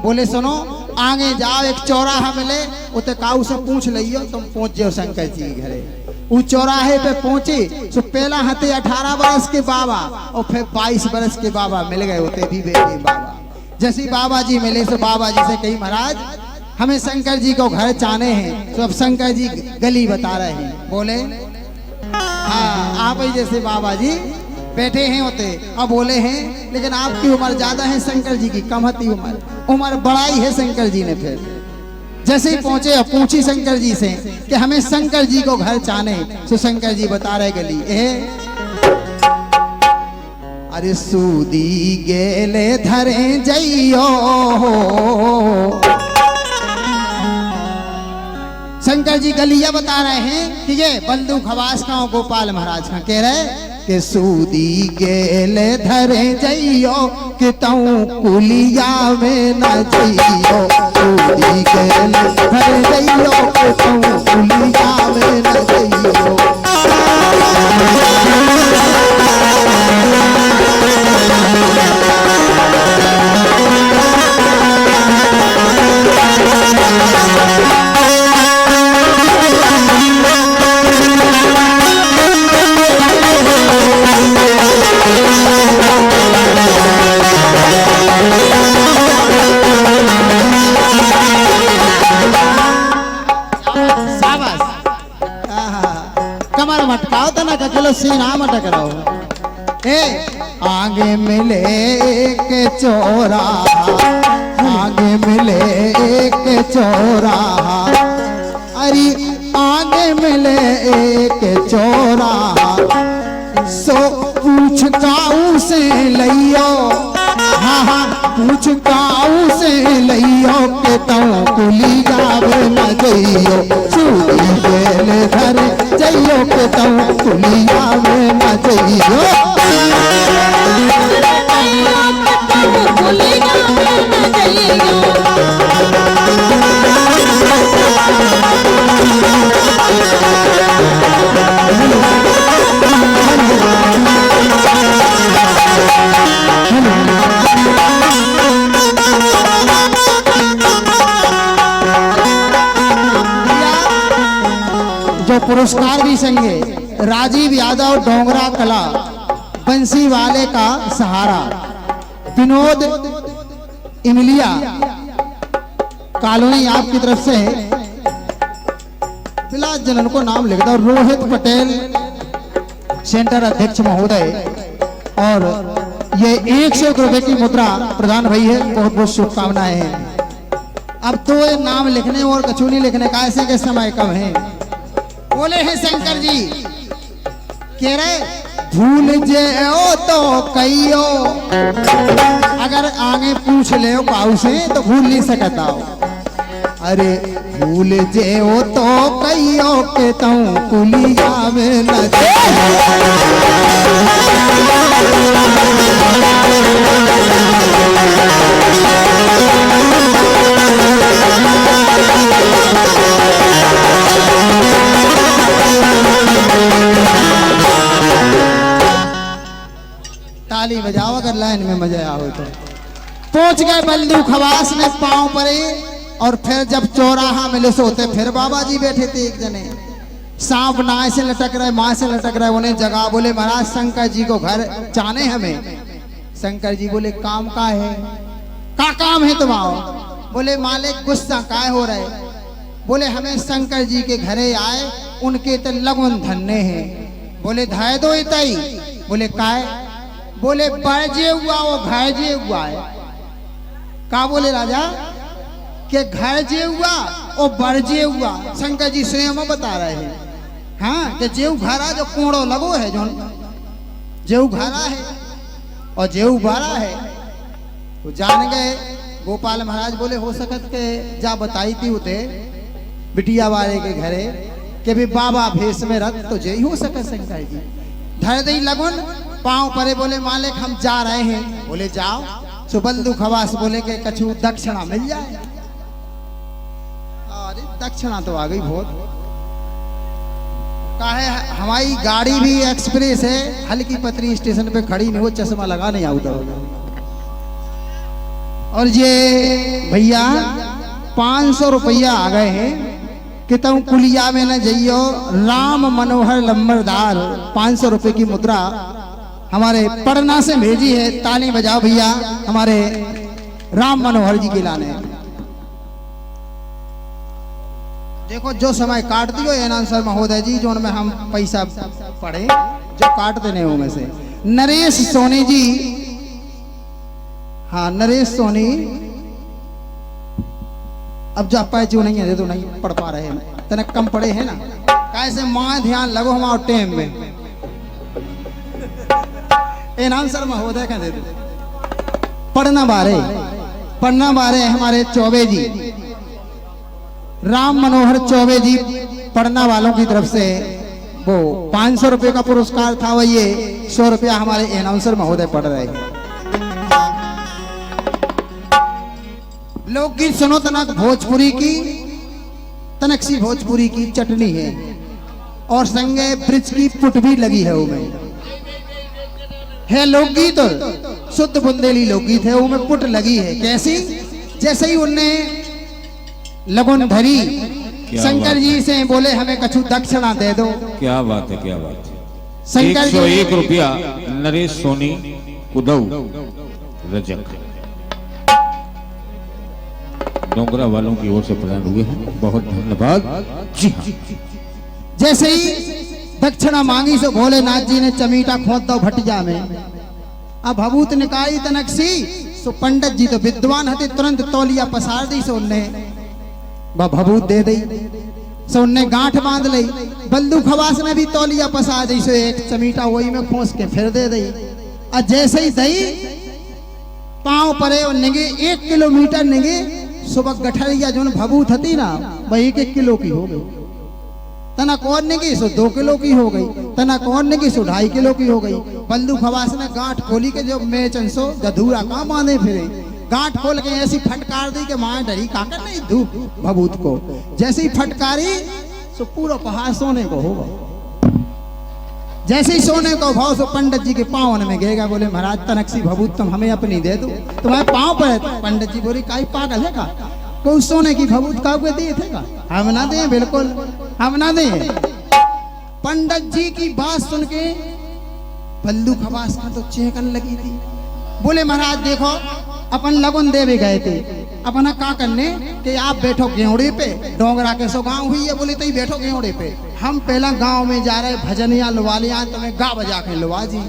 बोले सुनो आगे जाओ एक चौराहा मिले उते काऊ से पूछ लियो तुम पहुंच जाओ शंकर जी घरे। वो चौराहे पे पहुंचे तो पहला हते 18 बरस के बाबा और फिर 22 बरस के बाबा मिल गए होते भी बेटे बाबा। जैसे बाबा जी मिले तो बाबा जी से कही महाराज हमें शंकर जी को घर चाहने हैं। तो अब शंकर जी गली बता रहे हैं। बोले हाँ आप ही जैसे बाबा जी बैठे हैं होते अब बोले हैं लेकिन आपकी उम्र ज्यादा है शंकर जी की कम थी उम्र बढ़ाई है शंकर जी ने। फिर जैसे ही पहुंचे और पूछी शंकर जी से कि हमें शंकर जी को घर चाहने। तो शंकर जी बता रहे गली अरे सूदी गेले धरे जइयो। शंकर जी गलिया बता रहे हैं कि ये बंदूक हवास का गोपाल महाराज का कह रहे कि सूदी गेले धरे जइयो कि तऊ कुलिया में न जइयो। सूदी गेले धरे जइयो कि तऊ कुलिया में न जइयो। कमर मटकाओ तो ना कचलो सीना मटक रहो। आगे मिले एक चौराहा आगे मिले एक चौराहा अरे आगे मिले एक चौराहा सो पूछ काऊ से लियो। हाँ हाँ पूछ काऊ से लियो के तऊ कुली जावे न जइयो। सूदी गेले धरे जइयो के तऊ कुली जावे न जइयो। जो पुरस्कार भी संगे राजीव यादव डोंगरा कला बंसी वाले का सहारा विनोद इमलिया कॉलोनी आपकी तरफ से बिलास जनन को नाम लिखता और रोहित पटेल सेंटर अध्यक्ष महोदय और ये 100 रुपए की मुद्रा प्रदान भई है। बहुत बहुत शुभकामनाएं हैं। अब तो ये नाम लिखने और कचूनी लिखने का ऐसे के समय कम है। बोले हैं शंकर जी कह रहे भूल जाओ तो कहियो अगर आगे पूछ ले काऊ से तो भूल नहीं सकता हो। अरे भूल जाओ तो कहियो के तऊ कुलिया में न ताली बजाओ अगर लाइन में मजा आओ तो। पहुंच गए बंदूक हवास ने पांव परे और फिर जब चौराहा मिले सोते फिर बाबा जी बैठे थे एक जने सांप नाय से लटक रहे माँ से लटक रहे उन्हें जगह। बोले महाराज शंकर जी को घर चाहने हमें। शंकर जी बोले काम का है का काम है तुम आओ। बोले मालिक गुस्सा काय हो रहे। बोले हमें शंकर जी के घरे आए उनके तो लगन धन्ने हैं। बोले धाय दो इतई। बोले काय। बोले बरजे हुआ वो घरजे हुआ है। का बोले राजा के घरजे हुआ और बरजे हुआ। शंकर जी स्वयं बता रहे हैं हाँ कि जेऊ घरा जो कोड़ो लगो है जो जेऊ घरा है और जेऊ भरा है। तो जान गए गोपाल महाराज। बोले हो सकत के जा बताई थी उते बिटिया वाले के घरे के भी बाबा भेष में रख तो जय हो सकत। शंकर जी धर दई लगन पांव परे। बोले मालिक हम जा रहे हैं। बोले जाओ। सो बंदूक हवास बोले के कछु दक्षिणा मिल जाए। अरे दक्षिणा तो आ गई बहुत का है। हमारी गाड़ी भी एक्सप्रेस है हल्की पतरी स्टेशन पे खड़ी नहीं हो चश्मा लगा नहीं आउट और ये भैया 500 रुपया आ गए हैं कि तुम कुलिया में न जइयो। राम मनोहर लंबरदार 500 रुपए की मुद्रा हमारे पटना से भेजी है। ताली बजाओ भैया हमारे राम मनोहर जी के लाने। देखो जो समय काट दियो एनाउंसर महोदय जी जो उनमें हम पैसा पड़े जो काट देने हो में से नरेश सोनी जी। हाँ नरेश सोनी अब जा पाए जो नहीं है तो नहीं पढ़ पा रहे हैं तने कम पड़े हैं ना कैसे माँ ध्यान लगो हमारे टेम में एनाउंसर महोदय कह दे पढ़ना बारे हमारे चौबे जी राम मनोहर चौबे जी पढ़ना वालों की तरफ से वो 500 रुपए का पुरस्कार था। वो ये 100 रुपया हमारे एनाउंसर महोदय पढ़ रहे हैं। लोकगीत सुनो तनक भोजपुरी की तनकसी भोजपुरी की चटनी है और संगे ब्रिज की पुट भी लगी है उमें है। लोकगीत शुद्ध बुंदेली लोकगीत है उमें पुट लगी है। कैसी जैसे ही उनने लगन धरी शंकर जी से बोले हमें कछु दक्षिणा दे दो। क्या बात है क्या बात है। शंकर जी 101 रुपया नरेश सोनी कुदऊ रजक डोंगरा वालों की ओर से प्रदान हुए हैं। बहुत धन्यवाद जी हाँ। जैसे ही दक्षिणा मांगी सो भोलेनाथ जी ने चमीटा खोद दो भटिया में। अब भभूत निकाई तनकसी सो पंडित जी तो विद्वान हते तुरंत तौलिया पसार दी सो उनने भभूत दे दी सो उनने गांठ बांध ली। बल्लू खवास ने भी तौलिया पसार दी सो एक चमीटा वही में खोस के फिर दे दी। और जैसे ही दही पांव परे और निगे 1 किलोमीटर निगे सुबह गठरिया जो भभूत थी ना वही 1 किलो की हो गई। तना कौन ने की सो 2 किलो की हो गई। तना कौन ने की सो 2.5 किलो की हो गई। बल्लू खवास ने गांठ खोली के जो मेचन सो गधूरा कहाँ बांधे फिरे गांठ खोल के ऐसी फटकार दी कि मां डरी काकर नहीं धूप भभूत को। जैसे ही फटकारी सो पूरा पहाड़ सोने को होगा। जैसे ही सोने को भाव सो पंडित जी के पावन में गएगा। बोले महाराज तनकसी भभूत तुम हमें अपनी दे दो। तुम्हारे पांव पर पंडित जी बोले काई पागल है का कोई सोने की भभूत का दिए थे का हम ना दें बिल्कुल हम ना दें। पंडित जी की बात सुन के बल्लू खवास का तो चेहकन लगी थी। बोले महाराज देखो अपन लगन देवे गए थे अपना का करने कि आप बैठो गेहूड़े पे डोंगरा के सो गाँव हुई है। बोले तो बैठो गेहूड़े पे हम पहला गांव में जा रहे भजनिया लुवा लिया तुम्हें गा बजा के लुवा जी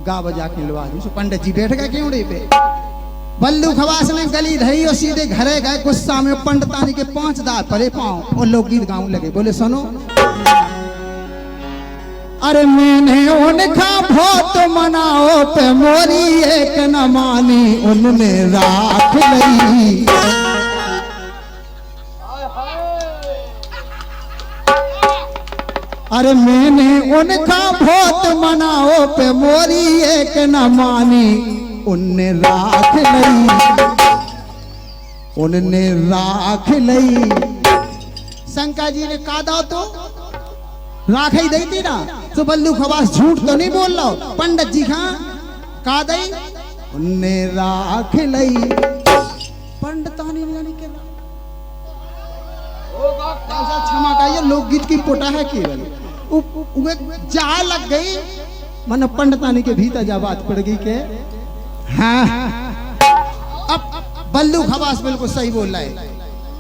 गा बजा के लुवा जी। पंडित जी बैठ गए गेहूड़े पे। बल्लू खवास ने गली धरी और सीधे घरे गए। गुस्सा में पंडितानी के 5 दांत परे पांव और लोग गीत गाँव लगे। बोले सुनो अरे मैंने उनका बहुत मनाओ पे मोरी एक न मानी उनने राख ली। अरे मैंने उनका बहुत मनाओ पे मोरी एक न मानी उनने राख लई उनने राख लई। शंकर जी ने कहा दो तो राख ही दी थी ना। तो बल्लू खवास झूठ तो नहीं बोल रहा। पंडित जी हाँ कहा दई उनने राख लई। पंडितानी जानी के क्षमा का ये लोकगीत की पोटा है केवल जा लग गई मन पंडितानी के भीतर जा बात पड़ गई के हाँ। अब बल्लू खवास बिल्कुल सही बोल रहा है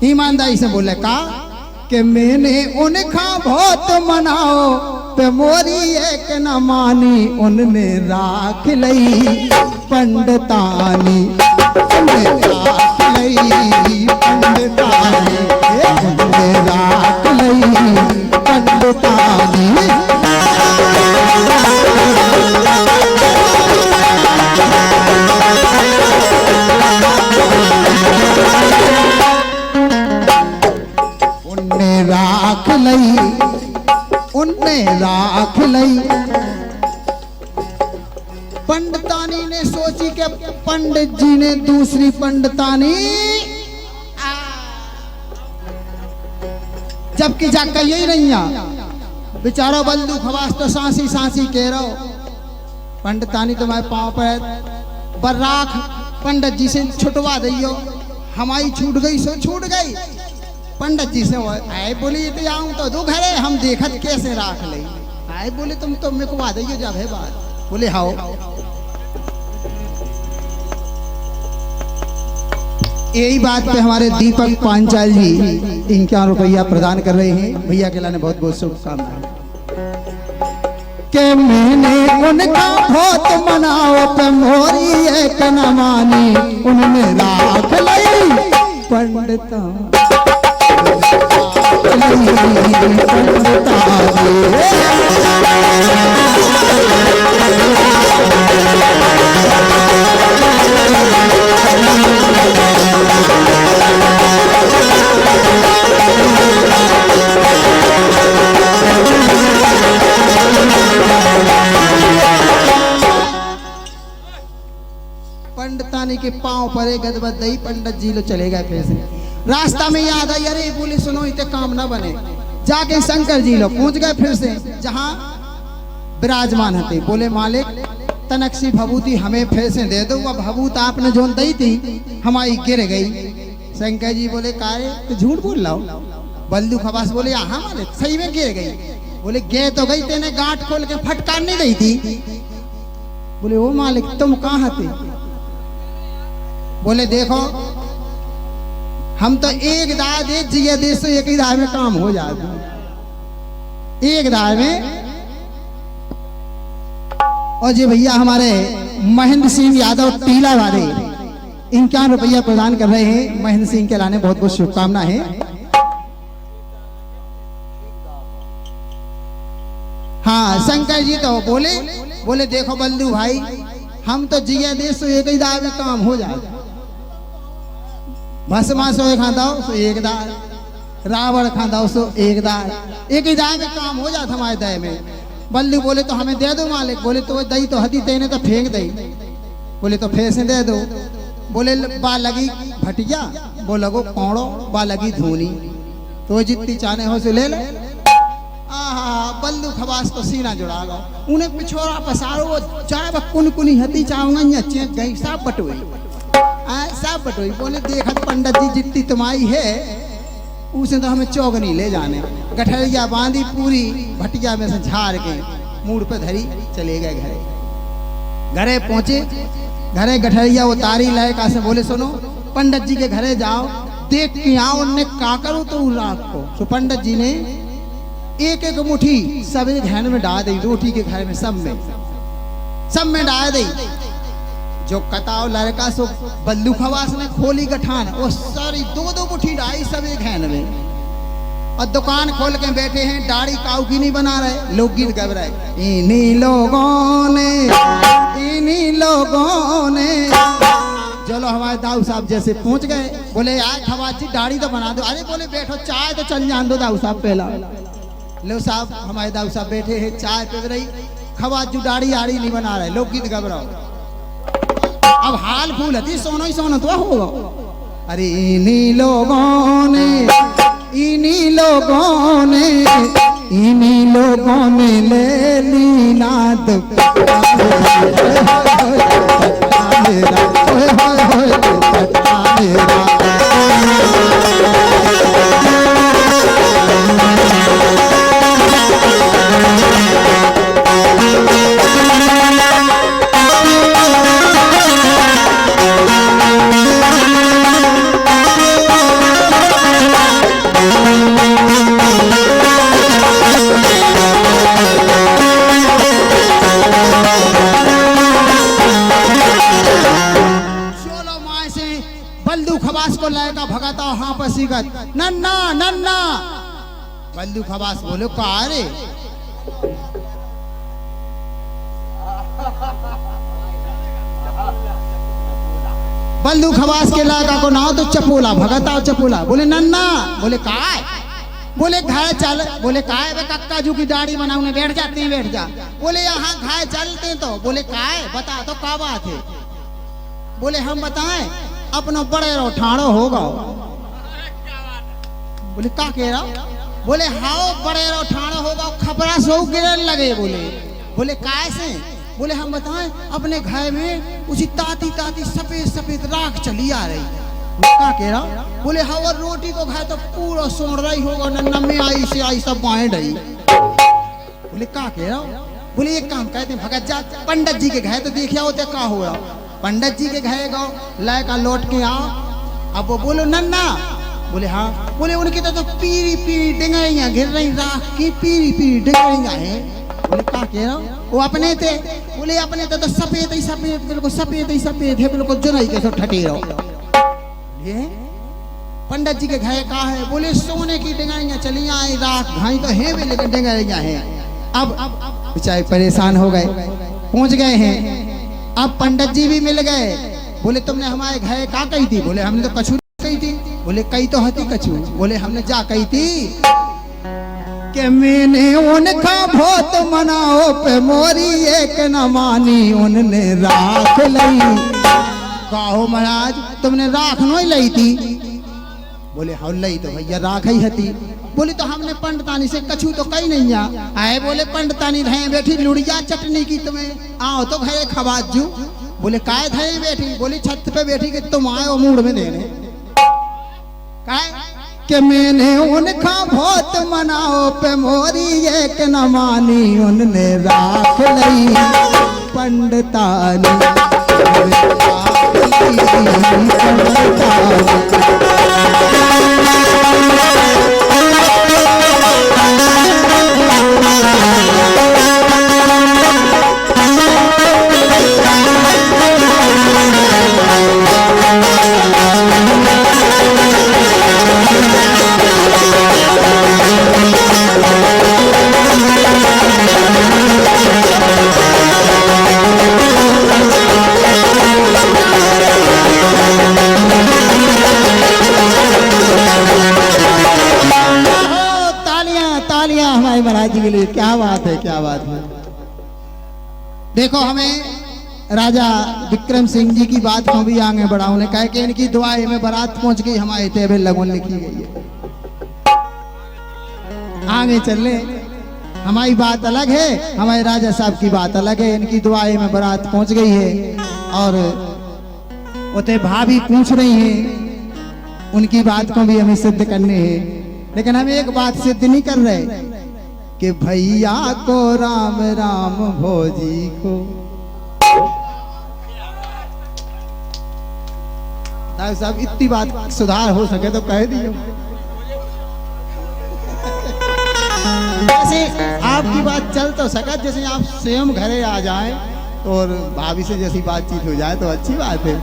ईमानदारी से बोल रहा है का कि मैंने उनका बहुत मनाओ पे मोरी एक न मानी उनने राख लई। पंडितानी उनने राख लई पंडितानी उनने राख लई पंडितानी। राख लई उनने राख लई। पंडितानी ने सोची कि पंडित जी ने दूसरी पंडितानी जबकि जाकर यही नहीं बेचारा बल्लू खवास तो सांसी कह रहा। पंडितानी तुम्हारे पांव पर बर्राख पंडित जी से छुटवा दियो, हमारी छूट गई सो छूट गई। पंडित जी से आए बोली तो आऊँ तो दो घरे हम देखत कैसे राख ले। आए बोले तुम तो मेरे को वादा ही जब है बात। बोले हाओ। यही बात पे हमारे दीपक पांचाल जी 51 रुपया प्रदान कर रहे हैं। भैया के लाने बहुत बहुत शुभकामनाएं। के मैंने उनका बहुत मनाओ पे मोरी एक न मानी, उनमें राख लई पंडिता पंडितानी के पांव पर गदबद दई। पंडित जी लो चले गए पैसे। रास्ता में याद आई, अरे बोले सुनो इतने काम ना बने। जाके शंकर जी लो पहुंच गए फिर से जहां विराजमान हते। बोले मालिक तनकसी भभूति हमें फिर से दे दो। वह भभूत आपने जो दी थी हमारी गिर गई। शंकर जी बोले कारे तो झूठ बोल लाओ। बल्लू खबास बोले हाँ मालिक सही में गिर गई। बोले गे तो गई, तेने गांठ खोल के फटकार नहीं गई थी। बोले ओ मालिक तुम कहाँ थे? बोले देखो हम तो एक दाय दे जिया देश से एक ही दाय में काम हो जाता, एक दाय में। और जी भैया हमारे महेंद्र सिंह यादव टीला वाले 51 रुपया प्रदान कर रहे हैं। महेंद्र सिंह के लाने बहुत बहुत शुभकामनाएं हैं। हाँ शंकर जी तो बोले देखो बल्लू भाई हम तो जिया देश से एक ही दाय में काम हो जाता। भस्मा सो एक खादा सो एक दार, रावण खादा सो एक दार, एक ही दाय में काम हो जाता हमारे दय में। बल्लू बोले तो हमें दे दो मालिक। बोले तो दही तो हदी तेने तो फेंक दई। बोले तो फिर से दे दो। बोले बा लगी भटिया, वो लगो कौड़ो, बा लगी धूनी, तो जितनी चाहने हो से ले ले। बल्लू खबास तो सीना जुड़ा गो। उन्हें पिछोरा पसारो वो चाहे कुन कुनी हती चाहूंगा चेक गई सब बटोई सब बटोई। बोले देखत पंडित जी जितनी तुम्हारी है उसे तो हमें चौगनी ले जाने। गठरिया बांधी पूरी भटिया में से झाड़ के मूड पे धरी चले गए घरे। घरे पहुंचे, घरे गठरिया उतारी लयका से बोले सुनो पंडित जी के घरे जाओ देख के आओ उनने का करो तो रात को। तो पंडित जी ने एक एक मुट्ठी सब घर में डाल दी, रोटी के घर में सब में डाल दी। जो कताव लड़का सो बल्लू खवास ने खोली गठान वो सारी दो दो मुट्ठी डाई सब एक घर में। और दुकान खोल के बैठे हैं, दाढ़ी काऊ की नहीं बना रहे, लोग गीत गा रहे। इन्हीं लोगों ने चलो हमारे दाऊ साहब जैसे पहुंच गए। बोले यार खवास जी दाढ़ी तो बना दो। अरे बोले बैठो चाय तो चल जान दो दाऊ साहब पहला। लो साहब हमारे दाऊ साहब बैठे हैं चाय पी रही। खवास जो दाढ़ी आड़ी नहीं बना रहे, लोग गीत घबराओ। अब हाल फूल हती सोनो ही सोनो तो होगा। अरे इन्हीं लोगों ने ले ली नाद भगाता हाँ पसीगत नन्ना नन्ना। बल्लू खबास बोलो का रे? बल्लू खबास के लागा को नाव तो चपोला भगाता चपोला। बोले नन्ना। बोले काय? बोले घाय चल। बोले काय वे कक्का जू की दाढ़ी बनाऊंगे बैठ जाते हैं बैठ जा। बोले यहाँ घाय चलते तो। बोले काय बता तो का बात है? बोले हम बताएं अपना बड़े रो ठाड़ो होगा। बोले का कह रहा? बोले हाओ बड़े रो ठाड़ो होगा खपरा सो गिरन लगे। बोले काय से? बोले हम बताएं अपने घर में उसी ताती ताती सफेद सफेद राख चली आ रही। क्या कह रहा? बोले हाँ और रोटी को खाए तो पूरा सोड़ रही होगा नन्ना में आई से आई सब बांट रही। बोले क्या कह रहा? बोले एक काम कहते हैं भगत जा पंडित जी के घर तो देखिया होते क्या हो रहा। पंडित जी के घर गो लय का लौट के आओ। अब वो बोलो नन्ना। बोले हाँ। बोले उनकी तो पीरी पीरी डिंगरियां गिर रही राख की पीरी पीरी डिंगरियां हैं। बोले क्या कह रहा? वो अपने थे। बोले अपने तो सफेद ही सफेद बिल्कुल सफेद ही सफेद है बिल्कुल जुनाई के ठठी रहो। ये पंडित जी के घर का है। बोले सोने की डिंगरियां चली आई राख घाई तो है भी लेकिन डिंगरियां हैं। अब बेचारे परेशान हो गए पहुंच गए हैं। अब पंडित जी भी मिल गए। बोले तुमने हमारे घर का कही थी? बोले हमने तो कछू कही थी। बोले कही तो हती कछू। बोले हमने जा कही थी कि मैंने उनका बहुत मनाओ पे मोरी एक न मानी उनने राख लई। कहो महाराज तुमने राख नहीं लाई थी? बोले हाँ लई तो भैया राख ही हती। बोले तो हमने पंडतानी से कछू तो कहीं नहीं आए। बोले पंडतानी धैं बैठी लुड़िया चटनी की तुम्हें आओ तो घरे खबाजू। बोले काय धैं बैठी? बोली छत पे बैठी कि तुम आए हो मूड में देने काय कि मैंने उनका बहुत मनाओ पे मोरी एक न मानी उनने राख लई पंडतानी महाराज जी के लिए। क्या बात है क्या बात है। देखो हमें राजा विक्रम सिंह जी की बात को भी आगे बढ़ाओ ने कहा कि इनकी दुआएं में बारात पहुंच गई हमारे टेबल लगन लिखी गई है। आगे चल हमारी बात अलग है हमारे राजा साहब की बात अलग है। इनकी दुआएं में बारात पहुंच गई है और उते भाभी पूछ रही है उनकी बात को भी हमें सिद्ध करने हैं। लेकिन हम एक बात सिद्ध नहीं कर रहे कि भैया को राम राम भोजी को। साहब इतनी बात सुधार हो सके तो कह दियो। जैसे आपकी बात चल तो सका जैसे आप स्वयं घरे आ जाएं और भाभी से जैसी बातचीत हो जाए तो अच्छी बात है।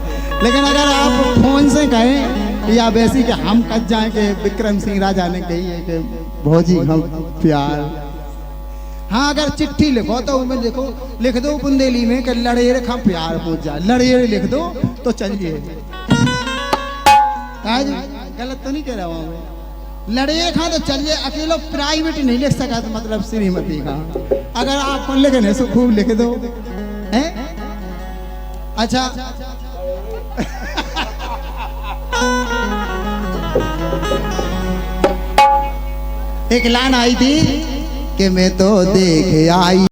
लेकिन अगर आप फोन से कहें या वैसी कि हम कच जाए कि विक्रम सिंह राजा ने कही है कि भोजी हम प्यार। हाँ अगर चिट्ठी लिखो तो उनमें लिख दो बुंदेली में कि लड़ेर खा प्यार पहुंच जाए। लड़ेर लिख दो तो चलिए। गलत तो नहीं कह रहा हूँ। लड़ेर खा तो चलिए। अकेलो प्राइवेट नहीं लिख सका तो मतलब श्रीमती का अगर आप लिखने से खूब लिख दो है। अच्छा एक लाइन आई थी कि मैं तो देख आई